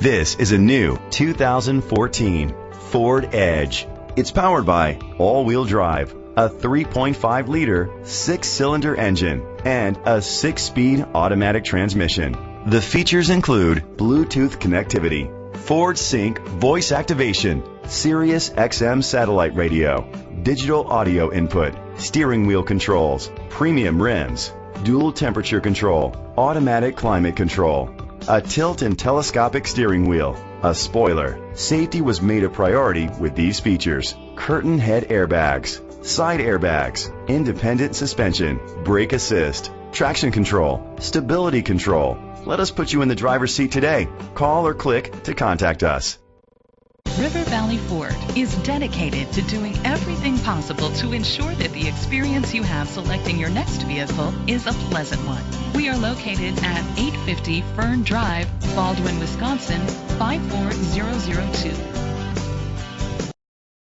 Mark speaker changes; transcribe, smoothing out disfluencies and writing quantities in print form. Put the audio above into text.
Speaker 1: This is a new 2014 Ford Edge. It's powered by all-wheel drive, a 3.5-liter 6-cylinder engine, and a 6-speed automatic transmission. The features include Bluetooth connectivity, Ford Sync voice activation, Sirius XM satellite radio, digital audio input, steering wheel controls, premium rims, dual temperature control, automatic climate control, a tilt and telescopic steering wheel, a spoiler. Safety was made a priority with these features: curtain head airbags, side airbags, independent suspension, brake assist, traction control, stability control. Let us put you in the driver's seat today. Call or click to contact us.
Speaker 2: River Valley Ford is dedicated to doing everything possible to ensure that the experience you have selecting your next vehicle is a pleasant one. We are located at 850 Fern Drive, Baldwin, Wisconsin 54002.